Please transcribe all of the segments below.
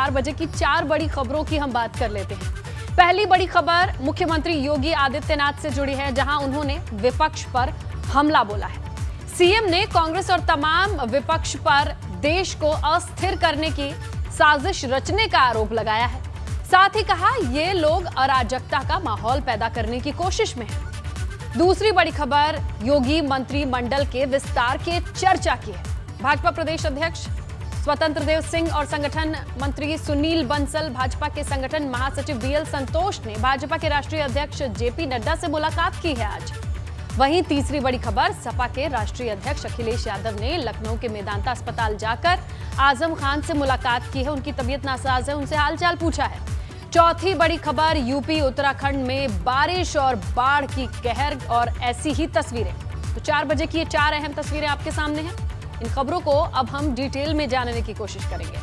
4 बजे की 4 बड़ी खबरों की हम बात कर लेते हैं। पहली बड़ी खबर मुख्यमंत्री योगी आदित्यनाथ से जुड़ी है, जहां उन्होंने विपक्ष पर हमला बोला है। सीएम ने कांग्रेस और तमाम विपक्ष पर देश को अस्थिर करने की साजिश रचने का आरोप लगाया है। साथ ही कहा ये लोग अराजकता का माहौल पैदा करने की कोशिश में हैं। दूसरी बड़ी खबर योगी मंत्रिमंडल के विस्तार की चर्चा की है। भाजपा प्रदेश अध्यक्ष स्वतंत्र देव सिंह और संगठन मंत्री सुनील बंसल, भाजपा के संगठन महासचिव बीएल संतोष ने भाजपा के राष्ट्रीय अध्यक्ष जेपी नड्डा से मुलाकात की है आज। वहीं तीसरी बड़ी खबर सपा के राष्ट्रीय अध्यक्ष अखिलेश यादव ने लखनऊ के मेदांता अस्पताल जाकर आजम खान से मुलाकात की है। उनकी तबीयत नासाज है, उनसे हालचाल पूछा है। चौथी बड़ी खबर यूपी उत्तराखंड में बारिश और बाढ़ की कहर और ऐसी ही तस्वीरें। तो 4 बजे की ये 4 अहम तस्वीरें आपके सामने हैं। इन खबरों को अब हम डिटेल में जानने की कोशिश करेंगे,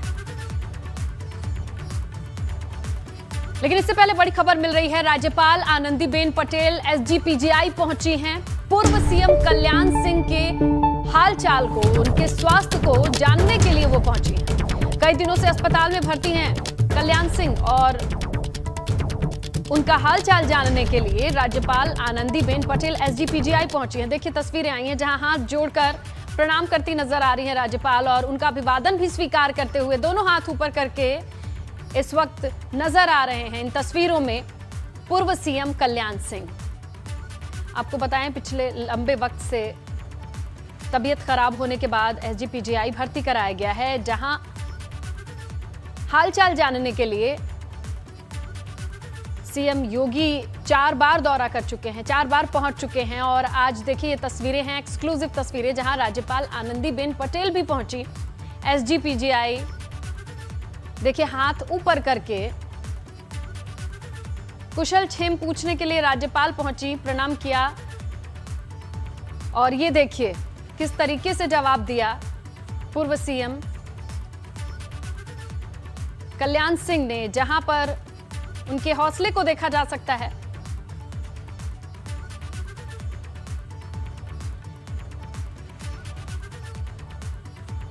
लेकिन इससे पहले बड़ी खबर मिल रही है। राज्यपाल आनंदीबेन पटेल एसजीपीजीआई पहुंची हैं। पूर्व सीएम कल्याण सिंह के हालचाल को, उनके स्वास्थ्य को जानने के लिए वो पहुंची हैं। कई दिनों से अस्पताल में भर्ती हैं कल्याण सिंह और उनका हालचाल जानने के लिए राज्यपाल आनंदीबेन पटेल एसजीपीजीआई पहुंची हैं। देखिए तस्वीरें आई हैं जहां हाथ जोड़कर प्रणाम करती नजर आ रही हैं राज्यपाल और उनका अभिवादन भी स्वीकार करते हुए दोनों हाथ ऊपर करके इस वक्त नजर आ रहे हैं इन तस्वीरों में पूर्व सीएम कल्याण सिंह। आपको बताएं पिछले लंबे वक्त से तबीयत खराब होने के बाद एसजीपीजीआई भर्ती कराया गया है, जहां हालचाल जानने के लिए सीएम योगी 4 बार दौरा कर चुके हैं, 4 बार पहुंच चुके हैं। और आज देखिए ये तस्वीरें हैं, एक्सक्लूसिव तस्वीरें, जहां राज्यपाल आनंदीबेन पटेल भी पहुंची एसजीपीजीआई। देखिए हाथ ऊपर करके कुशल क्षेम पूछने के लिए राज्यपाल पहुंची, प्रणाम किया और ये देखिए किस तरीके से जवाब दिया पूर्व सीएम कल्याण सिंह ने, जहां पर उनके हौसले को देखा जा सकता है।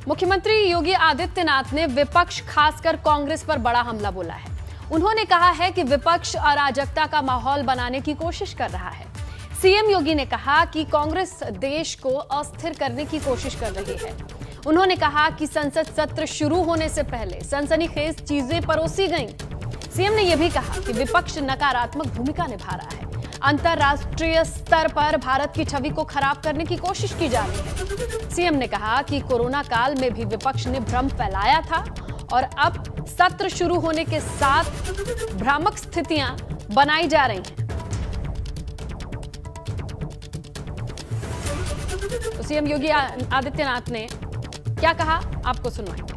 मुख्यमंत्री योगी आदित्यनाथ ने विपक्ष खासकर कांग्रेस पर बड़ा हमला बोला है। उन्होंने कहा है कि विपक्ष अराजकता का माहौल बनाने की कोशिश कर रहा है। सीएम योगी ने कहा कि कांग्रेस देश को अस्थिर करने की कोशिश कर रही है। उन्होंने कहा कि संसद सत्र शुरू होने से पहले सनसनीखेज चीजें परोसी गईं। सीएम ने यह भी कहा कि विपक्ष नकारात्मक भूमिका निभा रहा है। अंतर्राष्ट्रीय स्तर पर भारत की छवि को खराब करने की कोशिश की जा रही है। सीएम ने कहा कि कोरोना काल में भी विपक्ष ने भ्रम फैलाया था और अब सत्र शुरू होने के साथ भ्रामक स्थितियां बनाई जा रही हैं। तो सीएम योगी आदित्यनाथ ने क्या कहा, आपको सुनवाएंगे।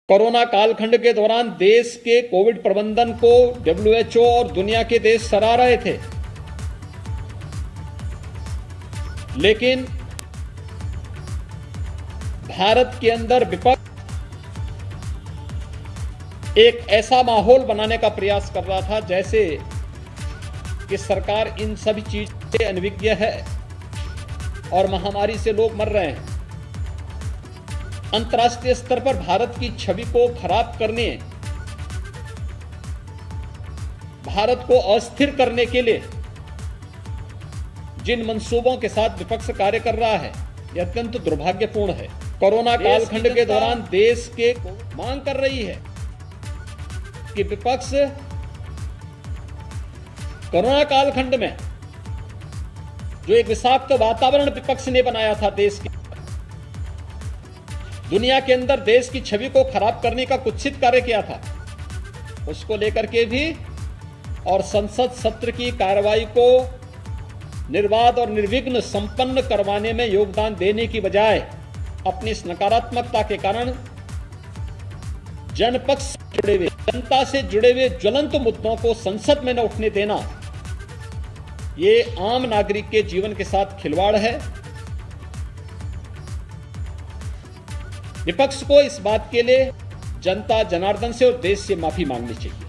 कोरोना कालखंड के दौरान देश के कोविड प्रबंधन को WHO और दुनिया के देश सराह रहे थे, लेकिन भारत के अंदर विपक्ष एक ऐसा माहौल बनाने का प्रयास कर रहा था जैसे कि सरकार इन सभी चीजों से अनभिज्ञ है और महामारी से लोग मर रहे हैं। अंतर्राष्ट्रीय स्तर पर भारत की छवि को खराब करने, भारत को अस्थिर करने के लिए जिन मंसूबों के साथ विपक्ष कार्य कर रहा है, यह अत्यंत दुर्भाग्यपूर्ण है। कोरोना कालखंड के दौरान देश के मांग कर रही है कि विपक्ष कोरोना कालखंड में जो एक विषाक्त वातावरण विपक्ष ने बनाया था देश के दुनिया के अंदर, देश की छवि को खराब करने का कुत्सित कार्य किया था, उसको लेकर के भी और संसद सत्र की कार्रवाई को निर्बाध और निर्विघ्न संपन्न करवाने में योगदान देने की बजाय अपनी इस नकारात्मकता के कारण जनपक्ष से जुड़े हुए, जनता से जुड़े हुए ज्वलंत मुद्दों को संसद में न उठने देना, ये आम नागरिक के जीवन के साथ खिलवाड़ है। विपक्ष को इस बात के लिए जनता जनार्दन से और देश से माफी मांगनी चाहिए।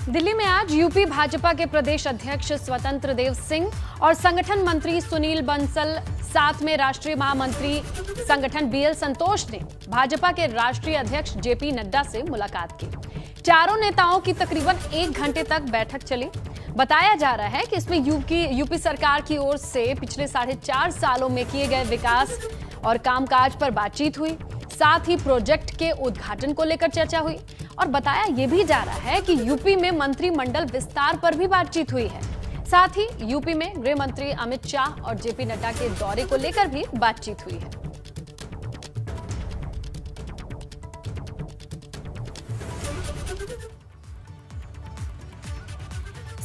दिल्ली में आज यूपी भाजपा के प्रदेश अध्यक्ष स्वतंत्र देव सिंह और संगठन मंत्री सुनील बंसल, साथ में राष्ट्रीय महामंत्री संगठन बीएल संतोष ने भाजपा के राष्ट्रीय अध्यक्ष जेपी नड्डा से मुलाकात की। चारों नेताओं की तकरीबन 1 घंटे तक बैठक चली। बताया जा रहा है कि इसमें यूपी सरकार की ओर से पिछले 4.5 सालों में किए गए विकास और कामकाज पर बातचीत हुई। साथ ही प्रोजेक्ट के उद्घाटन को लेकर चर्चा हुई और बताया यह भी जा रहा है कि यूपी में मंत्रिमंडल विस्तार पर भी बातचीत हुई है। साथ ही यूपी में गृह मंत्री अमित शाह और जेपी नड्डा के दौरे को लेकर भी बातचीत हुई है।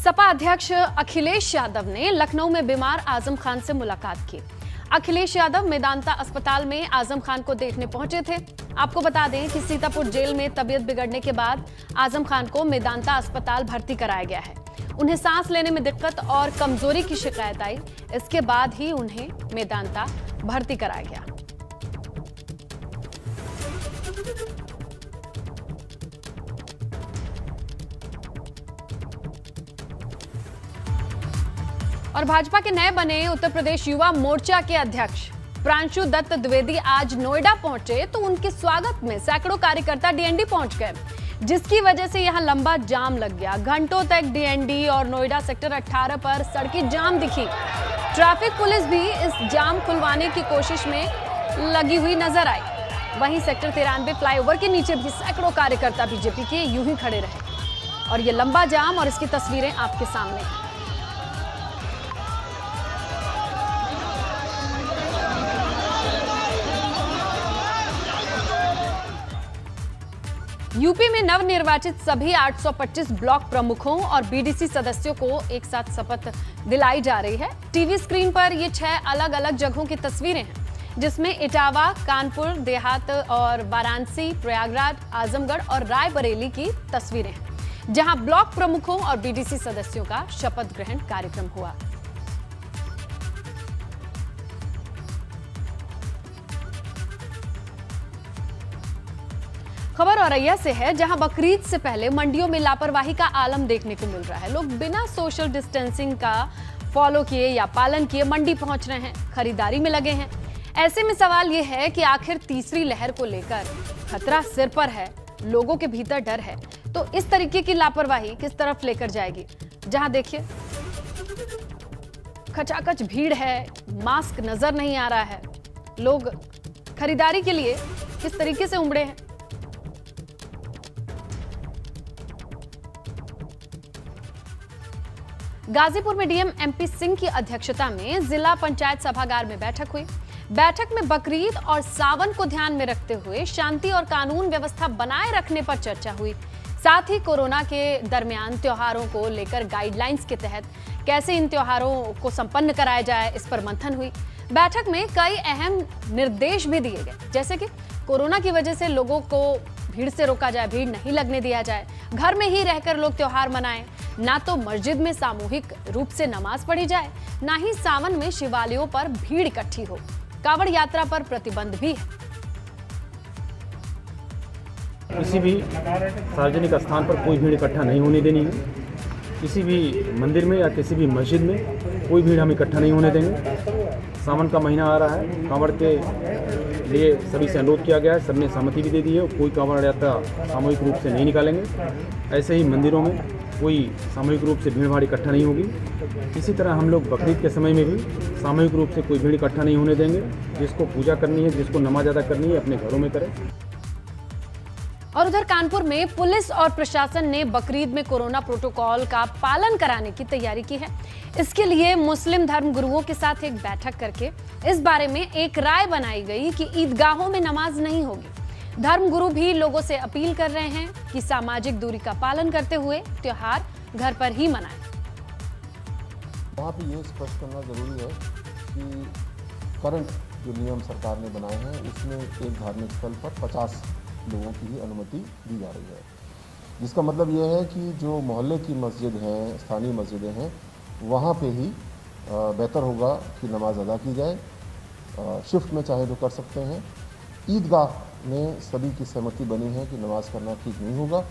सपा अध्यक्ष अखिलेश यादव ने लखनऊ में बीमार आजम खान से मुलाकात की। अखिलेश यादव मेदांता अस्पताल में आजम खान को देखने पहुंचे थे। आपको बता दें कि सीतापुर जेल में तबीयत बिगड़ने के बाद आजम खान को मेदांता अस्पताल भर्ती कराया गया है। उन्हें सांस लेने में दिक्कत और कमजोरी की शिकायत आई। इसके बाद ही उन्हें मेदांता भर्ती कराया गया। और भाजपा के नए बने उत्तर प्रदेश युवा मोर्चा के अध्यक्ष प्रांशु दत्त द्विवेदी आज नोएडा पहुंचे तो उनके स्वागत में सैकड़ों कार्यकर्ता डीएनडी पहुंच गए, जिसकी वजह से यहां लंबा जाम लग गया। घंटों तक डीएनडी और नोएडा सेक्टर 18 पर सड़कें जाम दिखी। ट्रैफिक पुलिस भी इस जाम खुलवाने की कोशिश में लगी हुई नजर आई। वहीं सेक्टर 93 फ्लाईओवर के नीचे भी सैकड़ों कार्यकर्ता बीजेपी के यूं ही खड़े रहे और ये लंबा जाम और इसकी तस्वीरें आपके सामने हैं। यूपी में नवनिर्वाचित सभी 825 ब्लॉक प्रमुखों और बीडीसी सदस्यों को एक साथ शपथ दिलाई जा रही है। टीवी स्क्रीन पर ये 6 अलग अलग जगहों की तस्वीरें हैं, जिसमें इटावा, कानपुर देहात और वाराणसी, प्रयागराज, आजमगढ़ और रायबरेली की तस्वीरें हैं, जहां ब्लॉक प्रमुखों और बीडीसी सदस्यों का शपथ ग्रहण कार्यक्रम हुआ। खबर औरैया से है, जहां बकरीद से पहले मंडियों में लापरवाही का आलम देखने को मिल रहा है। लोग बिना सोशल डिस्टेंसिंग का फॉलो किए या पालन किए मंडी पहुंच रहे हैं, खरीदारी में लगे हैं। ऐसे में सवाल यह है कि आखिर तीसरी लहर को लेकर खतरा सिर पर है, लोगों के भीतर डर है, तो इस तरीके की लापरवाही किस तरफ लेकर जाएगी। जहां देखिए खचाखच भीड़ है, मास्क नजर नहीं आ रहा है, लोग खरीदारी के लिए किस तरीके से उमड़े हैं। गाजीपुर में डीएम एमपी सिंह की अध्यक्षता में जिला पंचायत सभागार में बैठक हुई। बैठक में बकरीद और सावन को ध्यान में रखते हुए शांति और कानून व्यवस्था बनाए रखने पर चर्चा हुई। साथ ही कोरोना के दरमियान त्योहारों को लेकर गाइडलाइंस के तहत कैसे इन त्योहारों को संपन्न कराया जाए, इस पर मंथन हुई। बैठक में कई अहम निर्देश भी दिए गए, जैसे कि कोरोना की वजह से लोगों को भीड़ से रोका जाए, भीड़ नहीं लगने दिया जाए, घर में ही रहकर लोग त्योहार मनाएं, ना तो मस्जिद में सामूहिक रूप से नमाज पढ़ी जाए, ना ही सावन में शिवालयों पर भीड़ इकट्ठी हो। कांवड़ यात्रा पर प्रतिबंध भी है। किसी भी सार्वजनिक स्थान पर कोई भीड़ इकट्ठा नहीं होने देनी है। किसी भी मंदिर में या किसी भी मस्जिद में कोई भीड़ हम इकट्ठा नहीं होने देंगे। सावन का महीना आ रहा है, कांवड़ के लिए सभी से अनुरोध किया गया है, सबने सहमति भी दे दी है। कोई कांवड़ यात्रा सामूहिक रूप से नहीं निकालेंगे। ऐसे ही मंदिरों में कोई सामूहिक रूप से भीड़ भाड़ इकट्ठा नहीं होगी। इसी तरह हम लोग बकरीद के समय में भी सामूहिक रूप से कोई भीड़ इकट्ठा नहीं होने देंगे। जिसको पूजा करनी है, जिसको नमाज अदा करनी है, अपने घरों में करें। और उधर कानपुर में पुलिस और प्रशासन ने बकरीद में कोरोना प्रोटोकॉल का पालन कराने की तैयारी की है। इसके लिए मुस्लिम धर्म गुरुओं के साथ एक बैठक करके इस बारे में एक राय बनाई गई कि ईदगाहों में नमाज नहीं होगी। धर्म गुरु भी लोगों से अपील कर रहे हैं कि सामाजिक दूरी का पालन करते हुए त्योहार घर पर ही मनाएं। वहाँ पे ये स्पष्ट करना जरूरी है कि करंट जो नियम सरकार ने बनाए हैं उसमें एक धार्मिक स्थल पर 50 लोगों की ही अनुमति दी जा रही है, जिसका मतलब यह है कि जो मोहल्ले की मस्जिद हैं, स्थानीय मस्जिदें हैं, वहाँ पे ही बेहतर होगा कि नमाज अदा की जाए। शिफ्ट में चाहे तो कर सकते हैं। ईदगाह में सभी की सहमति बनी है कि नमाज करना ठीक नहीं होगा।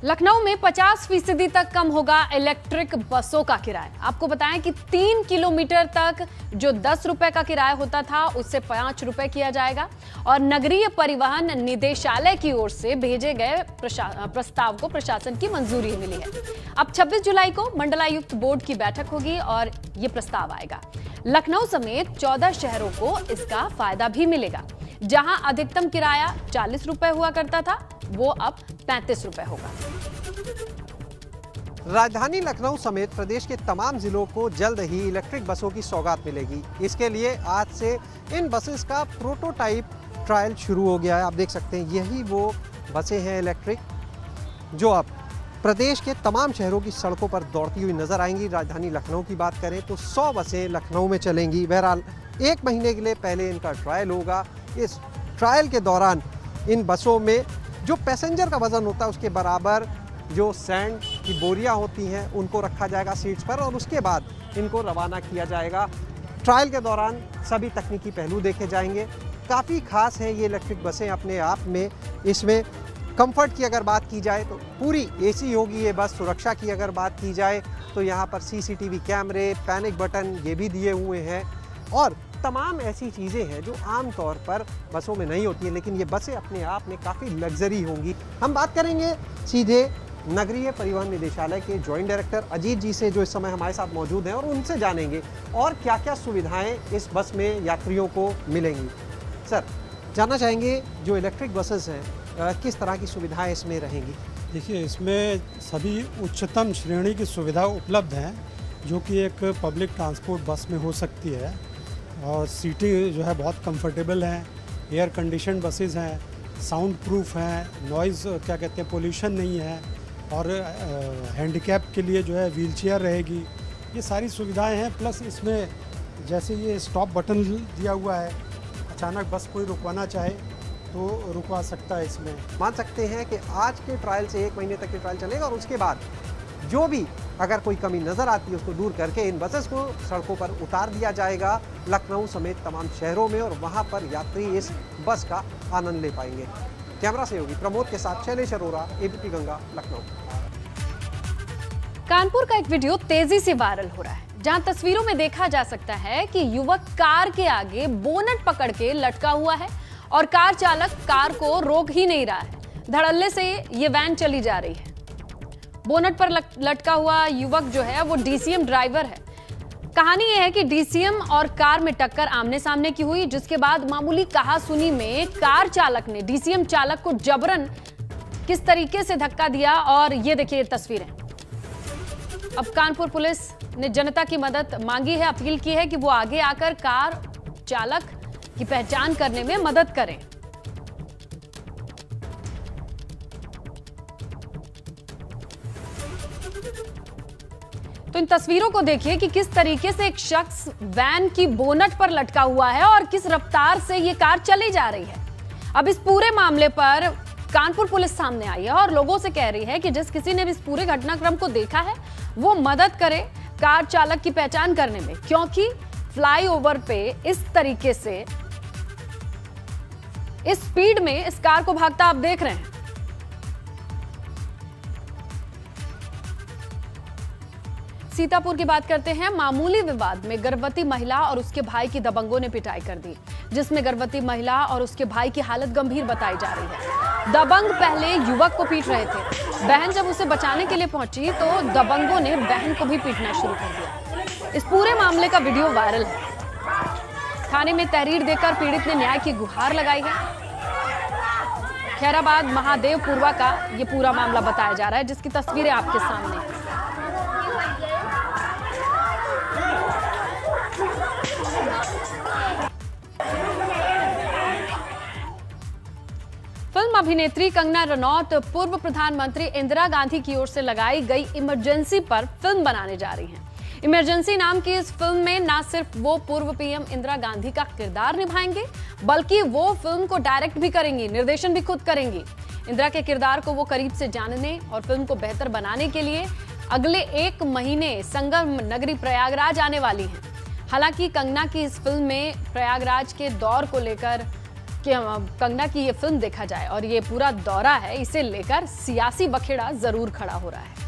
लखनऊ में 50% तक कम होगा इलेक्ट्रिक बसों का किराया। आपको बताएं कि 3 किलोमीटर तक जो 10 रुपए का किराया होता था उससे 5 रुपए किया जाएगा और नगरीय परिवहन निदेशालय की ओर से भेजे गए प्रस्ताव को प्रशासन की मंजूरी मिली है। अब 26 जुलाई को मंडलायुक्त बोर्ड की बैठक होगी और ये प्रस्ताव आएगा। लखनऊ समेत 14 शहरों को इसका फायदा भी मिलेगा। जहां अधिकतम किराया 40 रुपए हुआ करता था वो अब 35 रुपए होगा। राजधानी लखनऊ समेत प्रदेश के तमाम जिलों को जल्द ही इलेक्ट्रिक बसों की सौगात मिलेगी। इसके लिए आज से इन बसेस का प्रोटोटाइप ट्रायल शुरू हो गया है। आप देख सकते हैं यही वो बसें हैं इलेक्ट्रिक जो अब प्रदेश के तमाम शहरों की सड़कों पर दौड़ती हुई नजर आएंगी। राजधानी लखनऊ की बात करें तो 100 बसें लखनऊ में चलेंगी। बहरहाल 1 महीने के लिए पहले इनका ट्रायल होगा। इस ट्रायल के दौरान इन बसों में जो पैसेंजर का वजन होता है उसके बराबर जो सैंड की बोरियां होती हैं उनको रखा जाएगा सीट्स पर और उसके बाद इनको रवाना किया जाएगा। ट्रायल के दौरान सभी तकनीकी पहलू देखे जाएंगे। काफ़ी खास है ये इलेक्ट्रिक बसें अपने आप में। इसमें कंफर्ट की अगर बात की जाए तो पूरी एसी होगी ये बस। सुरक्षा की अगर बात की जाए तो यहाँ पर सीसीटीवी कैमरे, पैनिक बटन ये भी दिए हुए हैं और तमाम ऐसी चीज़ें हैं जो आम तौर पर बसों में नहीं होती हैं, लेकिन ये बसें अपने आप में काफ़ी लग्जरी होंगी। हम बात करेंगे सीधे नगरीय परिवहन निदेशालय के जॉइंट डायरेक्टर अजीत जी से जो इस समय हमारे साथ मौजूद हैं और उनसे जानेंगे और क्या क्या सुविधाएं इस बस में यात्रियों को मिलेंगी। सर, जानना चाहेंगे जो इलेक्ट्रिक बसेस हैं किस तरह की सुविधाएं इसमें रहेंगी? देखिए, इसमें सभी उच्चतम श्रेणी की सुविधा उपलब्ध हैं जो कि एक पब्लिक ट्रांसपोर्ट बस में हो सकती है और सीटें जो है बहुत कंफर्टेबल हैं, एयर कंडीशन बसेस हैं, साउंड प्रूफ हैं, नॉइज़ क्या कहते हैं पोल्यूशन नहीं है और हैंडीकैप के लिए जो है व्हीलचेयर रहेगी। ये सारी सुविधाएं हैं। प्लस इसमें जैसे ये स्टॉप बटन दिया हुआ है, अचानक बस कोई रुकवाना चाहे तो रुकवा सकता है। इसमें मान सकते हैं कि आज के ट्रायल से 1 महीने तक के ट्रायल चलेगा और उसके बाद जो भी अगर कोई कमी नज़र आती है उसको दूर करके इन बसेस को सड़कों पर उतार दिया जाएगा लखनऊ समेत तमाम शहरों में और वहां पर यात्री इस बस का आनंद ले पाएंगे। कैमरा सहयोगी प्रमोद के साथ शैलेश अरोरा, एबीपी गंगा, लखनऊ। कानपुर का एक वीडियो तेजी से वायरल हो रहा है जहां तस्वीरों में देखा जा सकता है कि युवक कार के आगे बोनट पकड़ के लटका हुआ है और कार चालक कार को रोक ही नहीं रहा है। धड़ल्ले से ये वैन चली जा रही है। बोनट पर लटका हुआ युवक जो है वो डीसीएम ड्राइवर है। कहानी यह है कि डीसीएम और कार में टक्कर आमने सामने की हुई, जिसके बाद मामूली कहासुनी में कार चालक ने डीसीएम चालक को जबरन किस तरीके से धक्का दिया और ये देखिए तस्वीरें। अब कानपुर पुलिस ने जनता की मदद मांगी है, अपील की है कि वो आगे आकर कार चालक की पहचान करने में मदद करें। तो इन तस्वीरों को देखिए कि किस तरीके से एक शख्स वैन की बोनट पर लटका हुआ है और किस रफ्तार से ये कार चली जा रही है। अब इस पूरे मामले पर कानपुर पुलिस सामने आई है और लोगों से कह रही है कि जिस किसी ने भी इस पूरे घटनाक्रम को देखा है वो मदद करे कार चालक की पहचान करने में, क्योंकि फ्लाईओवर पे इस तरीके से इस स्पीड में इस कार को भागता आप देख रहे हैं। सीतापुर की बात करते हैं। मामूली विवाद में गर्भवती महिला और उसके भाई की दबंगों ने पिटाई कर दी, जिसमें गर्भवती महिला और उसके भाई की हालत गंभीर बताई जा रही है। दबंग पहले युवक को पीट रहे थे। बहन जब उसे बचाने के लिए पहुंची तो दबंगों ने बहन को भी पीटना शुरू कर दिया। इस पूरे मामले का वीडियो वायरल है। थाने में तहरीर देकर पीड़ित ने न्याय की गुहार लगाई है। खैराबाद महादेवपुरवा का ये पूरा मामला बताया जा रहा है, जिसकी तस्वीरें आपके सामने हैं। फिल्म अभिनेत्री कंगना रनौत पूर्व प्रधानमंत्री इंदिरा गांधी की ओर से लगाई गई इमरजेंसी पर फिल्म बनाने जा रही हैं। इमरजेंसी नाम की इस फिल्म में न सिर्फ वो पूर्व पीएम इंदिरा गांधी का किरदार निभाएंगे, बल्कि वो फिल्म को डायरेक्ट भी करेंगी, निर्देशन भी खुद करेंगी। इंदिरा के किरदार को वो करीब से जानने और फिल्म को बेहतर बनाने के लिए अगले 1 महीने संगम नगरी प्रयागराज आने वाली हैं। हालांकि कंगना की इस फिल्म में प्रयागराज के दौर को लेकर कि कंगना की ये फिल्म देखा जाए और ये पूरा दौरा है, इसे लेकर सियासी बखेड़ा जरूर खड़ा हो रहा है।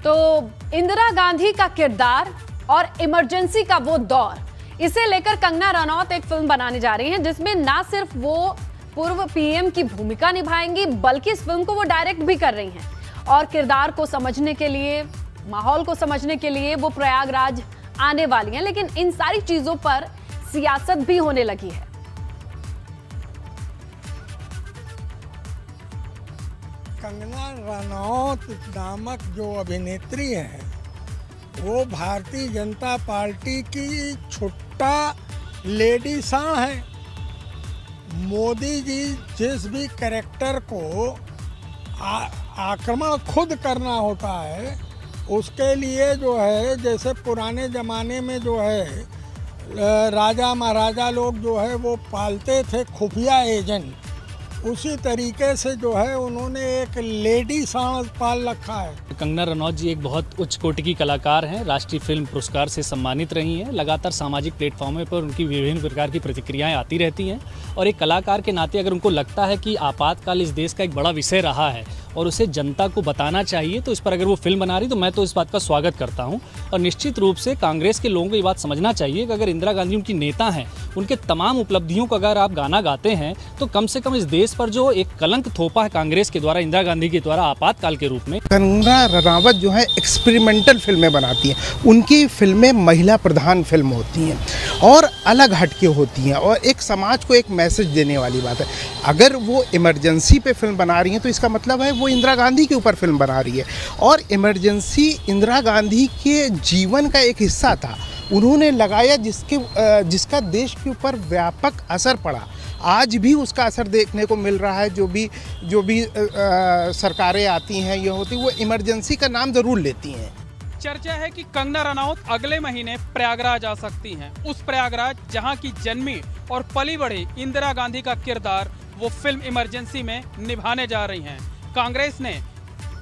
तो इंदिरा गांधी का किरदार और इमरजेंसी का वो दौर, इसे लेकर कंगना रनौत एक फिल्म बनाने जा रही हैं जिसमें ना सिर्फ वो पूर्व पीएम की भूमिका निभाएंगी बल्कि इस फिल्म को वो डायरेक्ट भी कर रही हैं। और किरदार को समझने के लिए, माहौल को समझने के लिए वो प्रयागराज आने वाली हैं, लेकिन इन सारी चीजों पर सियासत भी होने लगी है। कंगना रनौत नामक जो अभिनेत्री है वो भारतीय जनता पार्टी की छुट्टा लेडी सां है। मोदी जी जिस भी कैरेक्टर को आक्रमण खुद करना होता है उसके लिए जो है, जैसे पुराने ज़माने में जो है राजा महाराजा लोग जो है वो पालते थे खुफिया एजेंट, उसी तरीके से जो है उन्होंने एक लेडी सांड पाल रखा है। कंगना रनौत जी एक बहुत उच्च कोटि की कलाकार हैं, राष्ट्रीय फिल्म पुरस्कार से सम्मानित रही हैं। लगातार सामाजिक प्लेटफॉर्मों पर उनकी विभिन्न प्रकार की प्रतिक्रियाएं आती रहती हैं और एक कलाकार के नाते अगर उनको लगता है कि आपातकाल इस देश का एक बड़ा विषय रहा है और उसे जनता को बताना चाहिए, तो इस पर अगर वो फिल्म बना रही तो मैं तो इस बात का स्वागत करता हूं। और निश्चित रूप से कांग्रेस के लोगों को ये बात समझना चाहिए कि अगर इंदिरा गांधी उनकी नेता हैं, उनके तमाम उपलब्धियों को अगर आप गाना गाते हैं तो कम से कम इस देश पर जो एक कलंक थोपा है कांग्रेस के द्वारा, इंदिरा गांधी के द्वारा आपातकाल के रूप में। कंगना रनौत जो है एक्सपेरिमेंटल फिल्में बनाती हैं, उनकी फिल्में महिला प्रधान फिल्म होती हैं और अलग हटके होती हैं और एक समाज को एक मैसेज देने वाली बात है। अगर वो इमरजेंसी पे फिल्म बना रही हैं तो इसका मतलब है वो इंदिरा गांधी के ऊपर फिल्म बना रही है और इमरजेंसी इंदिरा गांधी के जीवन का एक हिस्सा था, उन्होंने लगाया जिसका देश के ऊपर व्यापक असर पड़ा। आज भी उसका असर देखने को मिल रहा है। जो भी सरकारें आती हैं ये होती, वो इमरजेंसी का नाम ज़रूर लेती हैं। चर्चा है कि कंगना रनौत अगले महीने प्रयागराज आ सकती हैं, उस प्रयागराज जहां की जन्मी और पली बढ़ी इंदिरा गांधी का किरदार वो फिल्म इमरजेंसी में निभाने जा रही हैं। कांग्रेस ने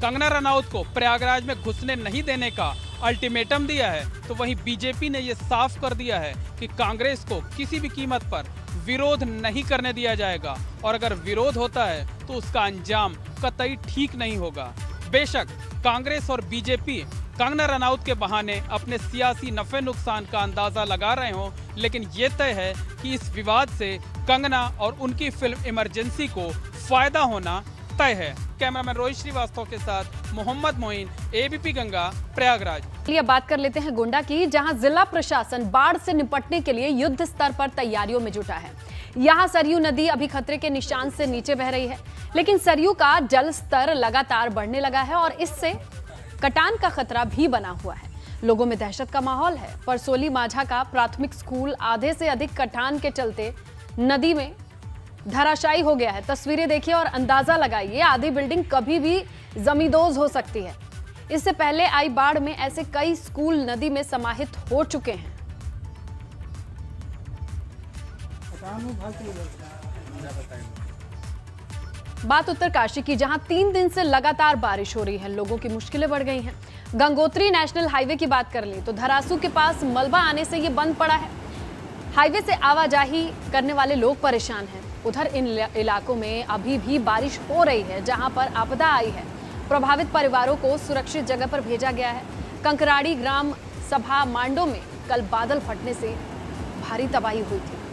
कंगना रनौत को प्रयागराज में घुसने नहीं देने का अल्टीमेटम दिया है, तो वहीं बीजेपी ने ये साफ कर दिया है कि कांग्रेस को किसी भी कीमत पर विरोध नहीं करने दिया जाएगा और अगर विरोध होता है तो उसका अंजाम कतई ठीक नहीं होगा। बेशक कांग्रेस और बीजेपी कंगना रनौत के बहाने अपने सियासी नफे नुकसान का अंदाजा लगा रहे हों, लेकिन ये तय है कि इस विवाद से कंगना और उनकी फिल्म इमरजेंसी को फायदा होना तय है। कैमरामैन रोहित श्रीवास्तव के साथ मोहम्मद मोइन, एबीपी गंगा, प्रयागराज। चलिए बात कर लेते हैं गोंडा की, जहां जिला प्रशासन बाढ़ से निपटने के लिए युद्ध स्तर पर तैयारियों में जुटा है। यहां सरयू नदी अभी खतरे के निशान से नीचे बह रही है, लेकिन सरयू का जल स्तर लगातार बढ़ने लगा है और इससे कटान का खतरा भी बना हुआ है। लोगों में दहशत का माहौल है। परसोली माझा का प्राथमिक स्कूल आधे से अधिक कटान के चलते नदी में धराशायी हो गया है। तस्वीरें देखिए और अंदाजा लगाइए, आधी बिल्डिंग कभी भी जमींदोज हो सकती है। इससे पहले आई बाढ़ में ऐसे कई स्कूल नदी में समाहित हो चुके हैं। बात उत्तरकाशी की, जहां 3 दिन से लगातार बारिश हो रही है, लोगों की मुश्किलें बढ़ गई हैं। गंगोत्री नेशनल हाईवे की बात कर लें तो धरासू के पास मलबा आने से ये बंद पड़ा है। हाईवे से आवाजाही करने वाले लोग परेशान हैं। उधर इन इलाकों में अभी भी बारिश हो रही है, जहां पर आपदा आई है। प्रभावित परिवारों को सुरक्षित जगह पर भेजा गया है। कंकराड़ी ग्राम सभा मांडो में कल बादल फटने से भारी तबाही हुई थी।